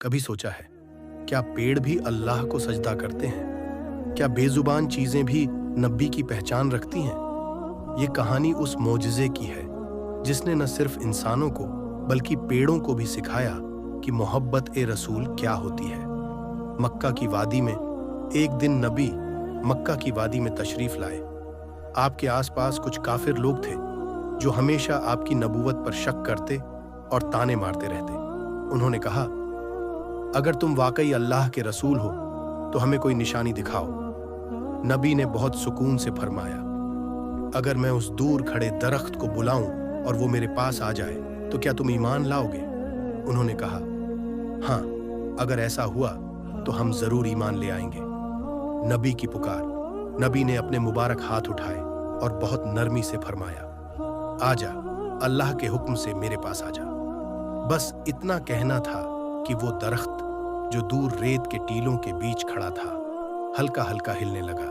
कभी सोचा है, क्या पेड़ भी अल्लाह को सजदा करते हैं? क्या बेजुबान चीजें भी नबी की पहचान रखती हैं? ये कहानी उस मोजिज़े की है जिसने न सिर्फ इंसानों को बल्कि पेड़ों को भी सिखाया कि मोहब्बत ए रसूल क्या होती है। मक्का की वादी में एक दिन नबी मक्का की वादी में तशरीफ लाए। आपके आसपास कुछ काफिर लोग थे जो हमेशा आपकी नबूवत पर शक करते और ताने मारते रहते। उन्होंने कहा, अगर तुम वाकई अल्लाह के रसूल हो तो हमें कोई निशानी दिखाओ। नबी ने बहुत सुकून से फरमाया, अगर मैं उस दूर खड़े दरख्त को बुलाऊं और वो मेरे पास आ जाए तो क्या तुम ईमान लाओगे? उन्होंने कहा, हाँ, अगर ऐसा हुआ तो हम जरूर ईमान ले आएंगे। नबी की पुकार। नबी ने अपने मुबारक हाथ उठाए और बहुत नरमी से फरमाया, आजा, अल्लाह के हुक्म से मेरे पास आजा। बस इतना कहना था कि वो दरख्त जो दूर रेत के टीलों के बीच खड़ा था हल्का हल्का हिलने लगा।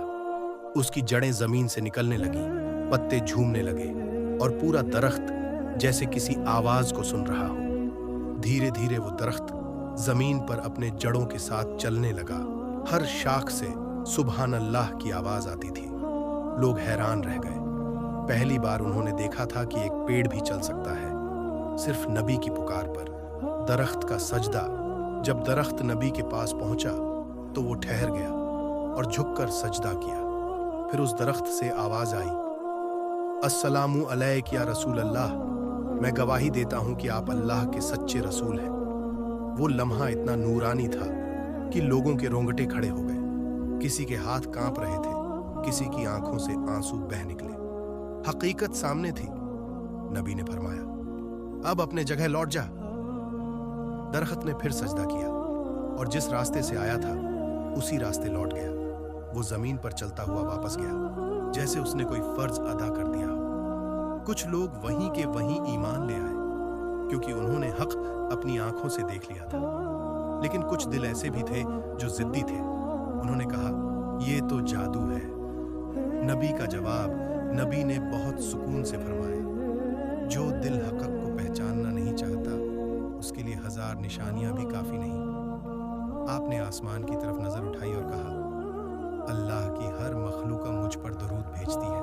उसकी जड़ें जमीन से निकलने लगी, पत्ते झूमने लगे और पूरा दरख्त जैसे किसी आवाज को सुन रहा हो। धीरे धीरे वो दरख्त जमीन पर अपने जड़ों के साथ चलने लगा। हर शाख से सुबहान अल्लाह की आवाज आती थी। लोग हैरान रह गए। पहली बार उन्होंने देखा था कि एक पेड़ भी चल सकता है, सिर्फ नबी की पुकार पर। दरख्त का सजदा। जब दरख्त नबी के पास पहुंचा तो वो ठहर गया और झुककर सजदा किया। फिर उस दरख्त से आवाज आई, अस्सलामु अलैक या रसूल अल्लाह, मैं गवाही देता हूं कि आप अल्लाह के सच्चे रसूल हैं। वो लम्हा इतना नूरानी था कि लोगों के रोंगटे खड़े हो गए। किसी के हाथ कांप रहे थे, किसी की आंखों से आंसू बह निकले। हकीकत सामने थी। नबी ने फरमाया, अब अपने जगह लौट जा। दरख्त ने फिर सजदा किया और जिस रास्ते से आया था उसी रास्ते लौट गया। वो जमीन पर चलता हुआ वापस गया, जैसे उसने कोई फर्ज अदा कर दिया हो। कुछ लोग वहीं के वहीं ईमान ले आए क्योंकि उन्होंने हक अपनी आंखों से देख लिया था। लेकिन कुछ दिल ऐसे भी थे जो जिद्दी थे। उन्होंने कहा, ये तो जादू है। नबी का जवाब। नबी ने बहुत सुकून से फरमाया, जो दिल हक़ को पहचानना नहीं चाहता उसके लिए 1000 निशानियां भी काफी नहीं। आपने आसमान की तरफ नजर उठाई और कहा, अल्लाह की हर मखलूका मुझ पर दरूद भेजती है,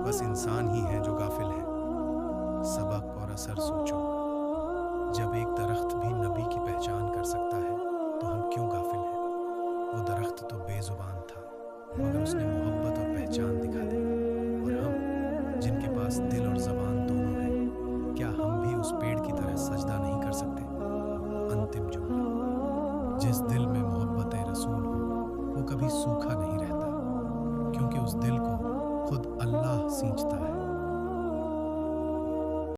बस इंसान ही है जो गाफिल है। सबक और असर सोचो, जब एक दरख्त भी नबी की पहचान कर सकता है तो हम क्यों गाफिल हैं? वो दरख्त तो बेजुबान था मगर उसने मोहब्बत और पहचान दिखा दी। और हम जिनके पास दिल और जबान दोनों हैं, क्या हम भी उस पेड़ की तरह सजदा नहीं कर सकते? अंतिम जुमला, जिस दिल में मोहब्बत रसूल हो वो कभी सूखा नहीं रहता, क्योंकि उस दिल को खुद अल्लाह सींचता है।